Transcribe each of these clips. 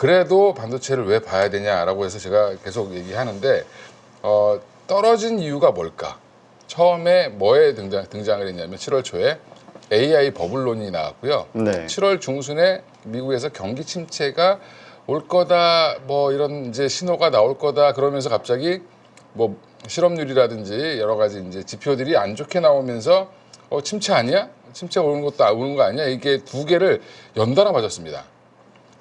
그래도 반도체를 왜 봐야 되냐라고 해서 제가 계속 얘기하는데 떨어진 이유가 뭘까? 처음에 뭐에 등장을 했냐면 7월 초에 AI 버블론이 나왔고요. 네. 7월 중순에 미국에서 경기 침체가 올 거다, 뭐 이런 이제 신호가 나올 거다 그러면서 갑자기 뭐 실업률이라든지 여러 가지 이제 지표들이 안 좋게 나오면서 침체 아니야? 침체 오는 거 아니야? 이게 두 개를 연달아 맞았습니다.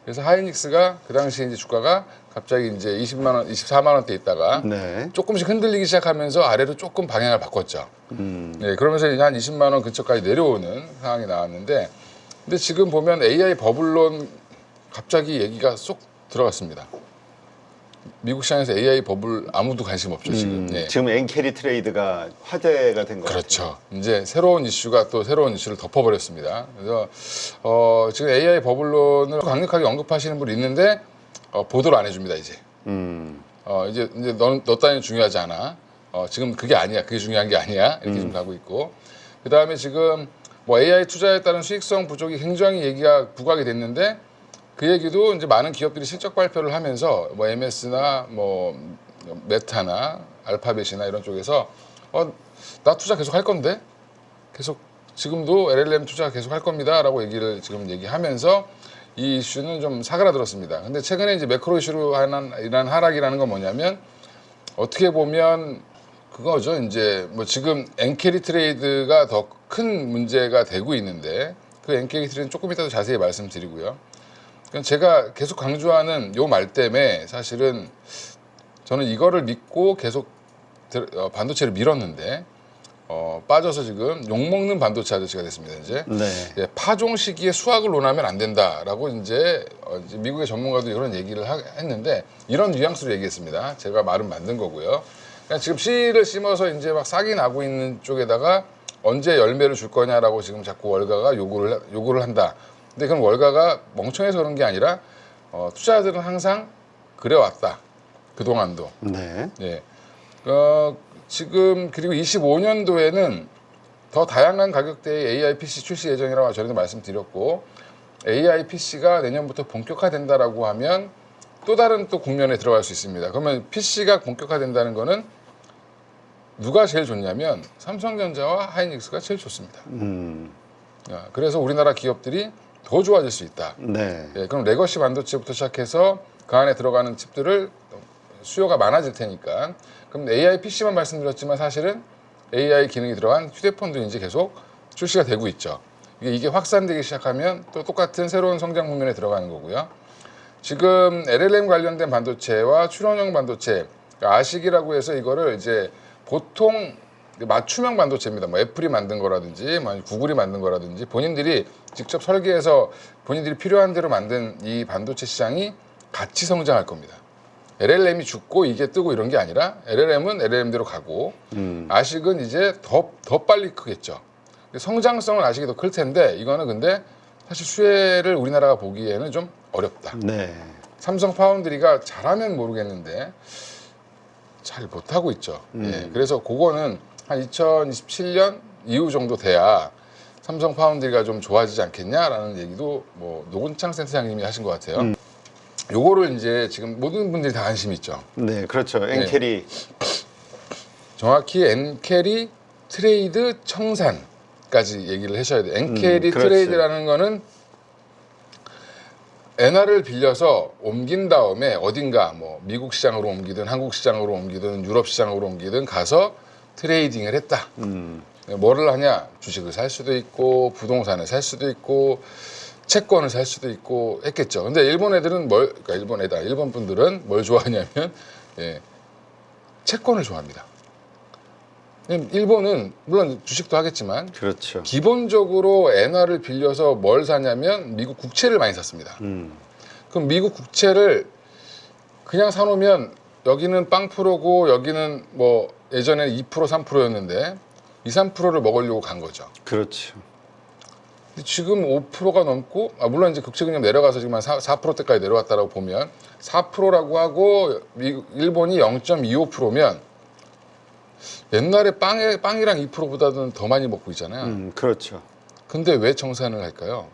그래서 하이닉스가 그 당시에 이제 주가가 갑자기 이제 20만 원, 24만 원대 있다가 네. 조금씩 흔들리기 시작하면서 아래로 조금 방향을 바꿨죠. 네, 그러면서 이제 한 20만 원 근처까지 내려오는 상황이 나왔는데, 근데 지금 보면 AI 버블론 갑자기 얘기가 쏙 들어갔습니다. 미국 시장에서 AI 버블 아무도 관심 없죠 지금. 네. 지금 엔캐리 트레이드가 화제가 된 것 같아요. 그렇죠. 이제 새로운 이슈가 또 새로운 이슈를 덮어버렸습니다. 그래서 지금 AI 버블론을 강력하게 언급하시는 분이 있는데 보도를 안 해줍니다 이제. 이제 너 따위는 중요하지 않아. 지금 그게 아니야. 그게 중요한 게 아니야. 이렇게 좀 가고 있고. 그 다음에 지금 뭐 AI 투자에 따른 수익성 부족이 굉장히 얘기가 부각이 됐는데. 그 얘기도 이제 많은 기업들이 실적 발표를 하면서 뭐 MS나 뭐 메타나 알파벳이나 이런 쪽에서 나 투자 계속 할 건데 계속 지금도 LLM 투자 계속 할 겁니다라고 얘기를 지금 얘기하면서 이 이슈는 좀 사그라들었습니다. 근데 최근에 이제 매크로 이슈로 인한 하락이라는 건 뭐냐면 어떻게 보면 그거죠. 이제 뭐 지금 엔캐리 트레이드가 더 큰 문제가 되고 있는데 그 엔캐리 트레이드는 조금 이따 더 자세히 말씀드리고요. 제가 계속 강조하는 요 말 때문에 사실은 저는 이거를 믿고 계속 반도체를 밀었는데 빠져서 지금 욕먹는 반도체 아저씨가 됐습니다. 이제 네. 파종 시기에 수학을 논하면 안 된다라고 이제 미국의 전문가도 이런 얘기를 했는데 이런 뉘앙스로 얘기했습니다. 제가 말은 만든 거고요. 그냥 지금 씨를 심어서 이제 막 싹이 나고 있는 쪽에다가 언제 열매를 줄 거냐라고 지금 자꾸 월가가 요구를 한다. 근데 그건 월가가 멍청해서 그런 게 아니라 투자자들은 항상 그래왔다. 그동안도. 네. 예. 지금 그리고 25년도에는 더 다양한 가격대의 AI PC 출시 예정이라고 전에도 말씀드렸고 AI PC가 내년부터 본격화된다라고 하면 또 다른 또 국면에 들어갈 수 있습니다. 그러면 PC가 본격화된다는 거는 누가 제일 좋냐면 삼성전자와 하이닉스가 제일 좋습니다. 그래서 우리나라 기업들이 더 좋아질 수 있다. 네. 예, 그럼 레거시 반도체부터 시작해서 그 안에 들어가는 칩들을 수요가 많아질 테니까. 그럼 AI PC만 말씀드렸지만 사실은 AI 기능이 들어간 휴대폰도 이제 계속 출시가 되고 있죠. 이게 확산되기 시작하면 또 똑같은 새로운 성장 국면에 들어가는 거고요. 지금 LLM 관련된 반도체와 출원형 반도체, 아식이라고 해서 이거를 이제 보통 맞춤형 반도체입니다. 뭐 애플이 만든 거라든지, 뭐 구글이 만든 거라든지 본인들이 직접 설계해서 본인들이 필요한 대로 만든 이 반도체 시장이 같이 성장할 겁니다. LLM이 죽고 이게 뜨고 이런 게 아니라 LLM은 LLM대로 가고 아식은 이제 더 빨리 크겠죠. 성장성은 아식이 더 클 텐데 이거는 근데 사실 수혜를 우리나라가 보기에는 좀 어렵다. 네. 삼성 파운드리가 잘하면 모르겠는데 잘 못하고 있죠. 예, 그래서 그거는 한 2027년 이후 정도 돼야 삼성 파운드리가 좀 좋아지지 않겠냐라는 얘기도 뭐 노근창 센터장님이 하신 것 같아요. 요거를 이제 지금 모든 분들이 다 관심이 있죠. 네, 그렇죠. 엔캐리. 정확히 엔캐리 트레이드 청산까지 얘기를 하셔야 돼요. 엔캐리 그렇지. 트레이드라는 거는 엔화를 빌려서 옮긴 다음에 어딘가 뭐 미국 시장으로 옮기든 한국 시장으로 옮기든 유럽 시장으로 옮기든 가서 트레이딩을 했다. 뭐를 하냐? 주식을 살 수도 있고 부동산을 살 수도 있고 채권을 살 수도 있고 했겠죠. 근데 일본 애들은 그러니까 일본 분들은 뭘 좋아하냐면 채권을 좋아합니다. 일본은 물론 주식도 하겠지만 그렇죠. 기본적으로 엔화를 빌려서 뭘 사냐면 미국 국채를 많이 샀습니다. 그럼 미국 국채를 그냥 사놓으면 여기는 빵 프로고 여기는 뭐 예전에 2% 3%였는데 2, 3%를 먹으려고 간 거죠. 그렇죠. 근데 지금 5%가 넘고 물론 이제 국채금리 내려가서 지금 한 4%대까지 내려왔다라고 보면 4%라고 하고 일본이 0.25%면 옛날에 빵이랑 2%보다는 더 많이 먹고 있잖아요. 그렇죠. 근데 왜 청산을 할까요?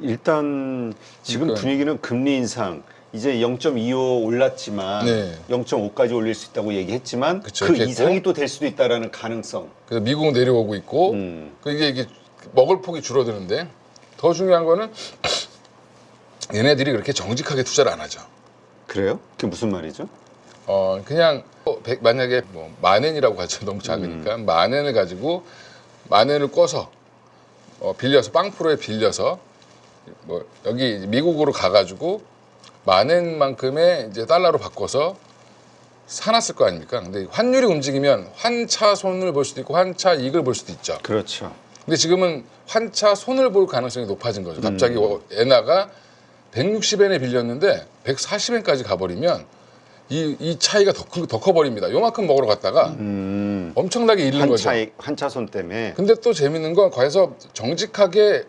일단 지금 그러니까- 분위기는 금리 인상 이제 0.25 올랐지만 네. 0.5까지 올릴 수 있다고 얘기했지만 그쵸, 그 이렇게 이상이 했고. 또 될 수도 있다라는 가능성. 그래서 미국 내려오고 있고 이게 먹을 폭이 줄어드는데 더 중요한 거는 얘네들이 그렇게 정직하게 투자를 안 하죠. 그래요? 그게 무슨 말이죠? 그냥 만약에 뭐 만엔이라고 하죠. 너무 작으니까 만엔을 가지고 만엔을 꿔서 빌려서 빵프로에 빌려서 뭐 여기 이제 미국으로 가가지고 만엔만큼의 이제 달러로 바꿔서 사놨을 거 아닙니까? 근데 환율이 움직이면 환차 손을 볼 수도 있고 환차 이익을 볼 수도 있죠. 그렇죠. 근데 지금은 환차 손을 볼 가능성이 높아진 거죠. 갑자기 엔화가 160엔에 빌렸는데 140엔까지 가버리면 이 차이가 더 커버립니다. 요만큼 먹으러 갔다가 엄청나게 잃는 거죠. 한차손 때문에. 근데 또 재밌는 건 거기서 정직하게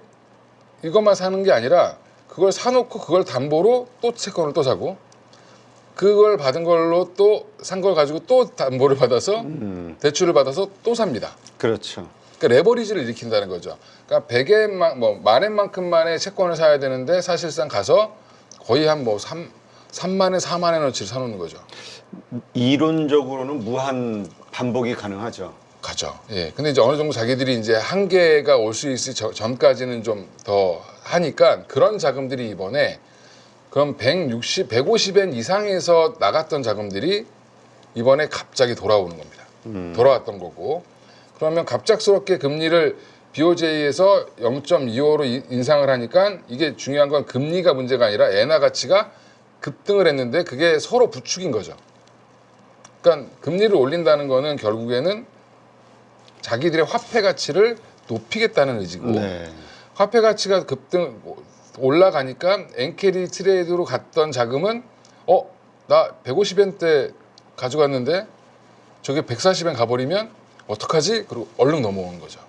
이것만 사는 게 아니라 그걸 사놓고 그걸 담보로 또 채권을 또 사고 그걸 받은 걸로 또 산 걸 가지고 또 담보를 받아서 대출을 받아서 또 삽니다. 그렇죠. 그러니까 레버리지를 일으킨다는 거죠. 그러니까 100엔, 만엔만큼만의 채권을 사야 되는데 사실상 가서 거의 한 뭐 3만엔, 4만엔어치를 사놓는 거죠. 이론적으로는 무한 반복이 가능하죠. 가죠. 예. 근데 이제 어느 정도 자기들이 이제 한계가 올 수 있을 전까지는 좀 더 하니까 그런 자금들이 이번에 그럼 150엔 이상에서 나갔던 자금들이 이번에 갑자기 돌아오는 겁니다. 돌아왔던 거고. 그러면 갑작스럽게 금리를 BOJ에서 0.25로 인상을 하니까 이게 중요한 건 금리가 문제가 아니라 엔화 가치가 급등을 했는데 그게 서로 부추긴 거죠. 그러니까 금리를 올린다는 거는 결국에는 자기들의 화폐 가치를 높이겠다는 의지고 네. 화폐 가치가 급등 올라가니까 엔캐리 트레이드로 갔던 자금은 나 150엔 때 가져갔는데 저게 140엔 가버리면 어떡하지? 그리고 얼른 넘어오는 거죠.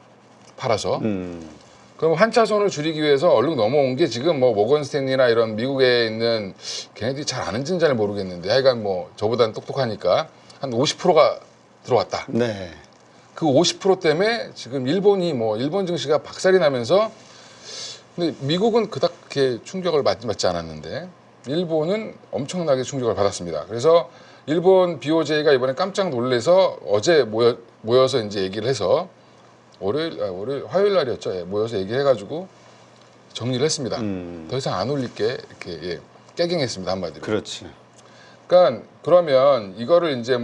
팔아서. 그럼 환차손을 줄이기 위해서 얼른 넘어온 게 지금 뭐 모건스탠리나 이런 미국에 있는 걔네들이 잘 아는지는 잘 모르겠는데 하여간 뭐 저보다는 똑똑하니까 한 50%가 들어왔다. 네. 그 50% 때문에 지금 일본이 뭐 일본 증시가 박살이 나면서 근데 미국은 그닥게 충격을 받지 않았는데 일본은 엄청나게 충격을 받았습니다. 그래서 일본 BOJ가 이번에 깜짝 놀래서 어제 모여서 이제 얘기를 해서 화요일 날이었죠. 예, 모여서 얘기해가지고 정리를 했습니다. 더 이상 안 올릴게 이렇게 깨갱했습니다 한마디로. 그렇지. 그러니까 그러면 이거를 이제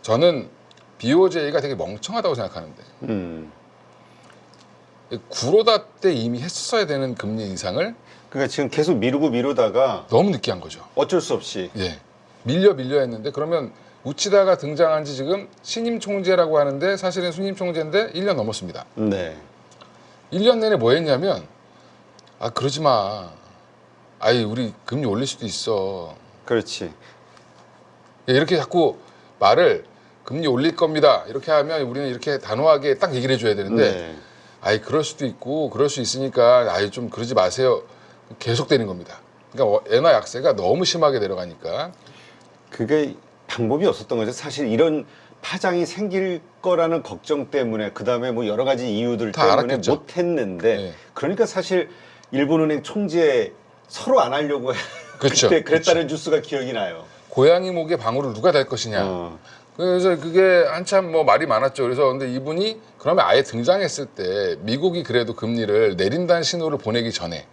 저는 BOJ가 되게 멍청하다고 생각하는데 구로다 때 이미 했었어야 되는 금리 인상을 그러니까 지금 계속 미루다가 너무 늦게 한 거죠. 어쩔 수 없이. 예, 밀려 했는데 그러면 우치다가 등장한 지 지금 신임 총재라고 하는데 사실은 신임 총재인데 1년 넘었습니다. 네. 1년 내내 뭐 했냐면 그러지 마. 우리 금리 올릴 수도 있어. 그렇지. 예, 이렇게 자꾸 말을 금리 올릴 겁니다. 이렇게 하면 우리는 이렇게 단호하게 딱 얘기를 해줘야 되는데 그럴 수도 있고 그럴 수 있으니까 좀 그러지 마세요. 계속 되는 겁니다. 그러니까 엔화 약세가 너무 심하게 내려가니까 그게 방법이 없었던 거죠. 사실 이런 파장이 생길 거라는 걱정 때문에 그다음에 뭐 여러 가지 이유들 다 때문에 알았겠죠. 못 했는데 네. 그러니까 사실 일본은행 총재 서로 안 하려고 그렇죠. 그때 그랬다는 그렇죠. 뉴스가 기억이 나요. 고양이 목에 방울을 누가 댈 것이냐. 그래서 그게 한참 말이 많았죠. 그래서 근데 이분이 그러면 아예 등장했을 때 미국이 그래도 금리를 내린다는 신호를 보내기 전에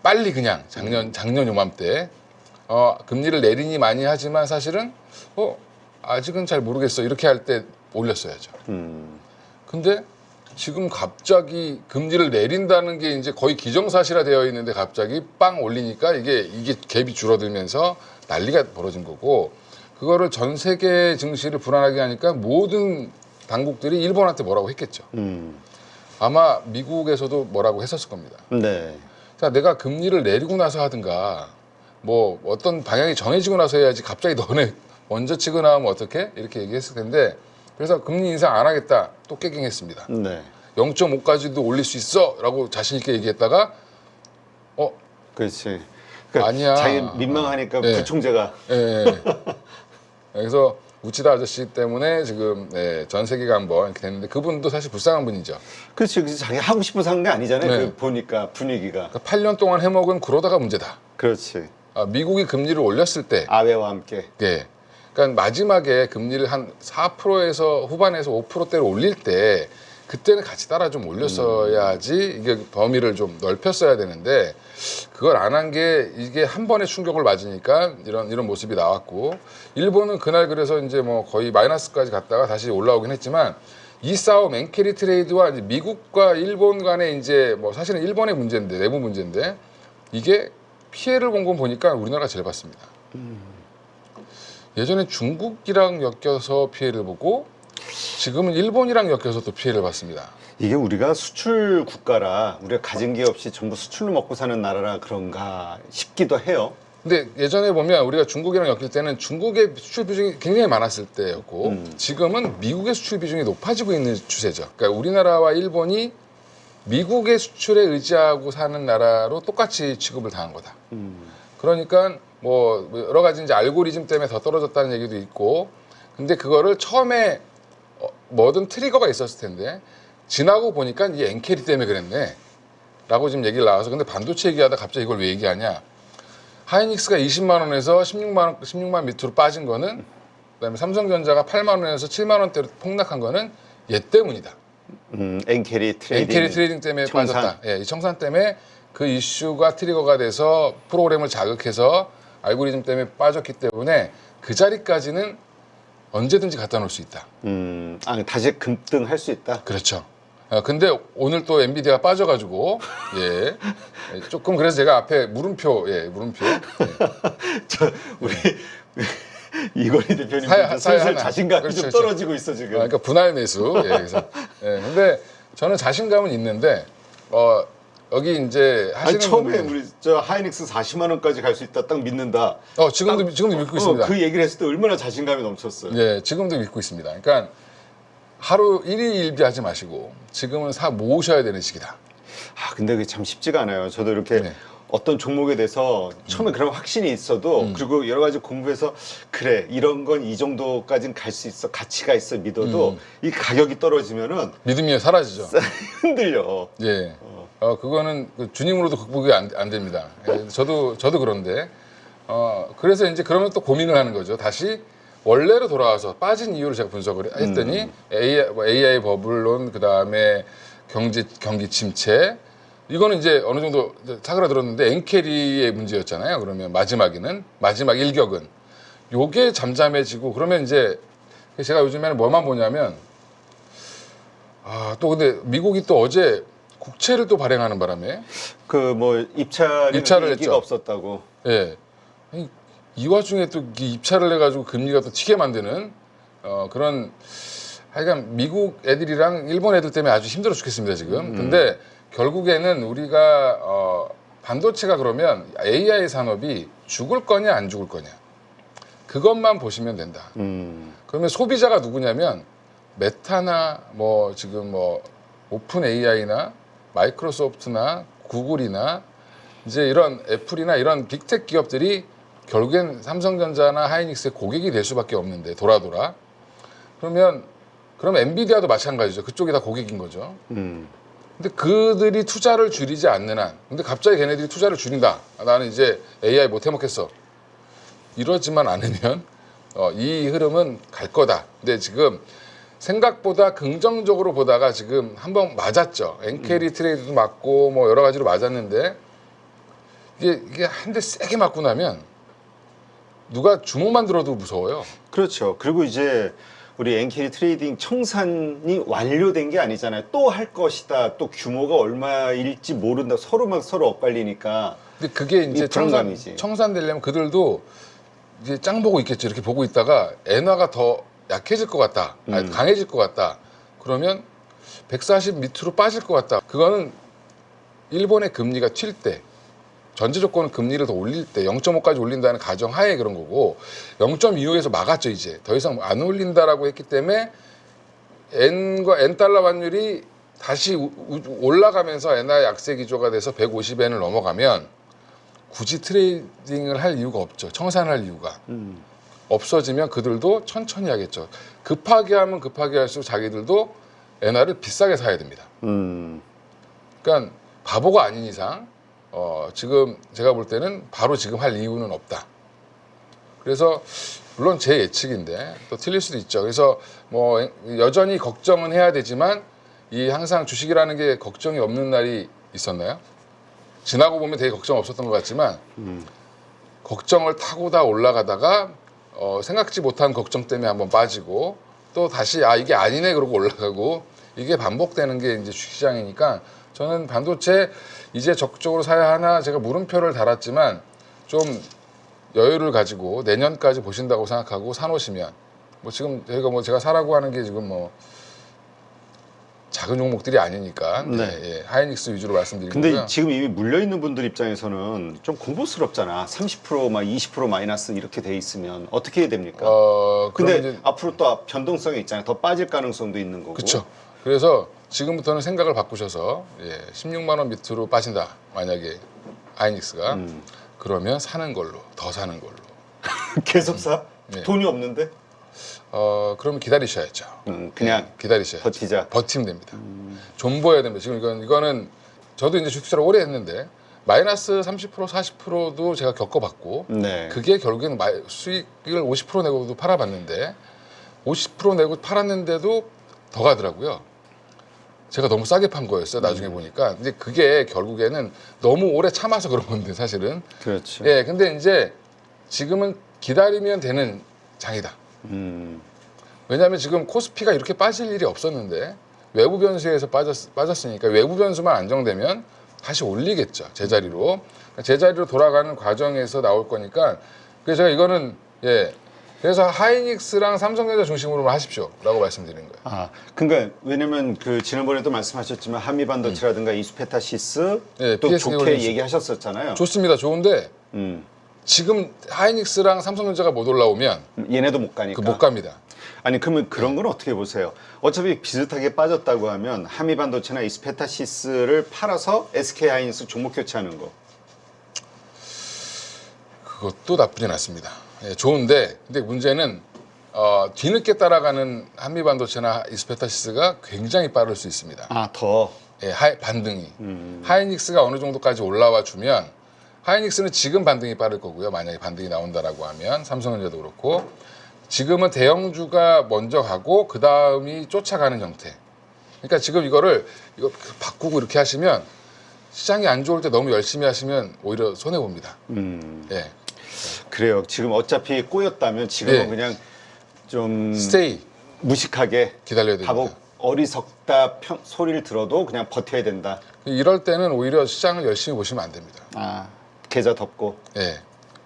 빨리 그냥 작년 요맘때 금리를 내리니 많이 하지만 사실은 아직은 잘 모르겠어 이렇게 할 때 올렸어야죠. 근데 지금 갑자기 금리를 내린다는 게 이제 거의 기정사실화 되어 있는데 갑자기 빵 올리니까 이게 갭이 줄어들면서 난리가 벌어진 거고 그거를 전 세계 증시를 불안하게 하니까 모든 당국들이 일본한테 뭐라고 했겠죠. 아마 미국에서도 뭐라고 했었을 겁니다. 네. 자, 내가 금리를 내리고 나서 하든가 뭐 어떤 방향이 정해지고 나서 해야지 갑자기 너네 먼저 치고 나오면 어떡해? 이렇게 얘기했을 텐데 그래서 금리 인상 안 하겠다 또 깨갱했습니다. 네. 0.5까지도 올릴 수 있어 라고 자신 있게 얘기했다가 그렇지. 그러니까 아니야. 자기 민망하니까 네. 부총재가 예. 그래서 우치다 아저씨 때문에 지금 전 세계가 한번 이렇게 됐는데 그분도 사실 불쌍한 분이죠. 그렇지. 자기 하고 싶어서 한 게 아니잖아요. 네. 그 보니까 분위기가. 그러니까 8년 동안 해먹은 그러다가 문제다. 그렇지. 미국이 금리를 올렸을 때, 아베와 함께. 예. 그러니까 마지막에 금리를 한 4%에서 후반에서 5%대로 올릴 때 그때는 같이 따라 좀 올렸어야지 이게 범위를 좀 넓혔어야 되는데 그걸 안 한 게 이게 한 번에 충격을 맞으니까 이런 모습이 나왔고 일본은 그날 그래서 이제 뭐 거의 마이너스까지 갔다가 다시 올라오긴 했지만 이 싸움 엔캐리 트레이드와 이제 미국과 일본 간의 이제 뭐 사실은 일본의 문제인데 내부 문제인데 이게 피해를 본 건 보니까 우리나라가 제일 봤습니다. 예전에 중국이랑 엮여서 피해를 보고 지금은 일본이랑 엮여서 또 피해를 봤습니다. 이게 우리가 수출 국가라 우리가 가진 게 없이 전부 수출로 먹고 사는 나라라 그런가 싶기도 해요. 근데 예전에 보면 우리가 중국이랑 엮일 때는 중국의 수출 비중이 굉장히 많았을 때였고 지금은 미국의 수출 비중이 높아지고 있는 추세죠. 그러니까 우리나라와 일본이 미국의 수출에 의지하고 사는 나라로 똑같이 취급을 당한 거다. 그러니까 뭐 여러 가지 이제 알고리즘 때문에 더 떨어졌다는 얘기도 있고 근데 그거를 처음에 뭐든 트리거가 있었을 텐데 지나고 보니까 이 엔캐리 때문에 그랬네 라고 지금 얘기를 나와서 근데 반도체 얘기하다 갑자기 이걸 왜 얘기하냐 하이닉스가 20만 원에서 16만 밑으로 빠진 거는 그다음에 삼성전자가 8만 원에서 7만 원대로 폭락한 거는 얘 때문이다. 엔캐리 트레이딩. 엔캐리 트레이딩 때문에 청산. 빠졌다. 예, 이 청산 때문에 그 이슈가 트리거가 돼서 프로그램을 자극해서 알고리즘 때문에 빠졌기 때문에 그 자리까지는 언제든지 갖다 놓을 수 있다. 다시 급등할 수 있다. 그렇죠. 근데 오늘 또 엔비디아가 빠져가지고 예 조금 그래서 제가 앞에 물음표 물음표 우리 이건희 대표님 사야 슬슬 하나. 자신감이 그렇죠, 좀 그렇죠. 떨어지고 있어 지금. 그러니까 분할 매수. 그래서 근데 저는 자신감은 있는데 여기 이제 하시는 아니 처음에 분들은- 우리 저 하이닉스 40만 원까지 갈 수 있다 딱 믿는다. 지금도 믿고 있습니다. 그 얘기를 했을 때 얼마나 자신감이 넘쳤어요. 예, 지금도 믿고 있습니다. 그러니까 하루 일희일비하지 마시고 지금은 사 모으셔야 되는 시기다. 근데 그게 참 쉽지가 않아요. 저도 이렇게 네. 어떤 종목에 대해서 처음에 그런 확신이 있어도 그리고 여러 가지 공부해서 그래 이런 건 이 정도까지는 갈 수 있어 가치가 있어 믿어도 이 가격이 떨어지면은 믿음이 사라지죠. 흔들려. 예. 그거는 그 주님으로도 극복이 안 됩니다. 예, 저도 그런데 그래서 이제 그러면 또 고민을 하는 거죠. 다시 원래로 돌아와서 빠진 이유를 제가 분석을 했더니 AI 버블론 그다음에 경기 침체 이거는 이제 어느 정도 사그라들었는데 엔캐리의 문제였잖아요. 그러면 마지막 일격은 요게 잠잠해지고 그러면 이제 제가 요즘에는 뭐만 보냐면 또 근데 미국이 또 어제 국채를 또 발행하는 바람에 그 뭐 입찰이 입찰을 인기가 했죠. 없었다고. 예. 아니, 이 와중에 또 입찰을 해가지고 금리가 또 튀게 만드는 그런 하여간 미국 애들이랑 일본 애들 때문에 아주 힘들어 죽겠습니다 지금. 근데 결국에는 우리가 반도체가 그러면 AI 산업이 죽을 거냐 안 죽을 거냐 그것만 보시면 된다. 그러면 소비자가 누구냐면 메타나 뭐 지금 뭐 오픈 AI나 마이크로소프트나 구글이나 이제 이런 애플이나 이런 빅텍 기업들이 결국엔 삼성전자나 하이닉스의 고객이 될 수밖에 없는데 돌아 그럼 엔비디아도 마찬가지죠. 그쪽이 다 고객인 거죠. 근데 그들이 투자를 줄이지 않는 한 근데 갑자기 걔네들이 투자를 줄인다. 나는 이제 AI 못 해먹겠어. 이러지만 않으면 이 흐름은 갈 거다. 근데 지금 생각보다 긍정적으로 보다가 지금 한번 맞았죠. 엔캐리 트레이드도 맞고 뭐 여러 가지로 맞았는데 이게 한 대 세게 맞고 나면 누가 주먹만 들어도 무서워요. 그렇죠. 그리고 이제 우리 엔캐리 트레이딩 청산이 완료된 게 아니잖아요. 또 할 것이다. 또 규모가 얼마일지 모른다. 서로 엇갈리니까. 근데 그게 이제 이 불안감이지. 청산되려면 그들도 이제 짱 보고 있겠죠. 이렇게 보고 있다가 엔화가 더 약해질 것 같다. 아니, 강해질 것 같다. 그러면 140 밑으로 빠질 것 같다. 그거는 일본의 금리가 튈 때, 전제 조건은 금리를 더 올릴 때 0.5까지 올린다는 가정하에 그런 거고 0.25에서 막았죠. 이제 더 이상 안 올린다라고 했기 때문에 N과 N달러 환율이 다시 올라가면서 엔화 약세 기조가 돼서 150엔을 넘어가면 굳이 트레이딩을 할 이유가 없죠. 청산할 이유가. 없어지면 그들도 천천히 하겠죠. 급하게 하면 급하게 할수록 자기들도 엔화를 비싸게 사야 됩니다. 그러니까 바보가 아닌 이상 지금 제가 볼 때는 바로 지금 할 이유는 없다. 그래서 물론 제 예측인데 또 틀릴 수도 있죠. 그래서 뭐 여전히 걱정은 해야 되지만 이 항상 주식이라는 게 걱정이 없는 날이 있었나요? 지나고 보면 되게 걱정 없었던 것 같지만 걱정을 타고 다 올라가다가 생각지 못한 걱정 때문에 한번 빠지고 또 다시 이게 아니네 그러고 올라가고 이게 반복되는 게 이제 주식시장이니까 저는 반도체 이제 적극적으로 사야 하나 제가 물음표를 달았지만 좀 여유를 가지고 내년까지 보신다고 생각하고 사놓으시면 뭐 지금 저희가 뭐 제가 사라고 하는 게 지금 뭐 작은 종목들이 아니니까 네. 예, 하이닉스 위주로 말씀드리는 근데 거고요. 지금 이미 물려있는 분들 입장에서는 좀 공부스럽잖아. 30% 막 20% 마이너스 이렇게 돼 있으면 어떻게 해야 됩니까? 근데 근데 앞으로 또 변동성이 있잖아요. 더 빠질 가능성도 있는 거고. 그렇죠. 그래서 지금부터는 생각을 바꾸셔서 16만 원 밑으로 빠진다. 만약에 하이닉스가 그러면 사는 걸로 더 사는 걸로. 계속 사? 네. 돈이 없는데? 그러면 기다리셔야죠. 그냥 기다리셔야죠. 버티자. 버티면 됩니다. 존버해야 됩니다. 지금 이거는 저도 이제 주식 투자를 오래 했는데 마이너스 30% 40%도 제가 겪어봤고 네. 그게 결국에는 수익을 50% 내고도 팔아봤는데 50% 내고 팔았는데도 더 가더라고요. 제가 너무 싸게 판 거였어요. 나중에 보니까. 이제 그게 결국에는 너무 오래 참아서 그런 건데 사실은. 그렇죠. 예, 근데 이제 지금은 기다리면 되는 장이다. 왜냐하면 지금 코스피가 이렇게 빠질 일이 없었는데 외부 변수에서 빠졌으니까 외부 변수만 안정되면 다시 올리겠죠. 제자리로. 제자리로 돌아가는 과정에서 나올 거니까 그래서 제가 이거는 그래서 하이닉스랑 삼성전자 중심으로만 하십시오라고 말씀드리는 거예요. 그러니까 왜냐면 그 지난번에도 말씀하셨지만 한미반도체라든가 이스페타시스 네, 또 PSG 좋게 홀딩스. 얘기하셨었잖아요. 좋습니다. 좋은데 지금 하이닉스랑 삼성전자가 못 올라오면 얘네도 못 가니까. 못 갑니다. 아니 그러면 그런 건 어떻게 보세요? 어차피 비슷하게 빠졌다고 하면 한미반도체나 이스페타시스를 팔아서 SK하이닉스 종목 교체하는 거. 그것도 나쁘진 않습니다. 좋은데 근데 문제는 뒤늦게 따라가는 한미반도체나 이스페타시스가 굉장히 빠를 수 있습니다. 더. 반등이. 하이닉스가 어느 정도까지 올라와 주면 하이닉스는 지금 반등이 빠를 거고요. 만약에 반등이 나온다라고 하면 삼성전자도 그렇고 지금은 대형주가 먼저 가고 그 다음이 쫓아가는 형태. 그러니까 지금 이거 바꾸고 이렇게 하시면 시장이 안 좋을 때 너무 열심히 하시면 오히려 손해 봅니다. 그래요. 지금 어차피 꼬였다면 지금은 네. 그냥 좀 스테이 무식하게 기다려야 됩니다. 바보 어리석다 소리를 들어도 그냥 버텨야 된다. 이럴 때는 오히려 시장을 열심히 보시면 안 됩니다. 계좌 덮고.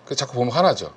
그 자꾸 보면 화나죠.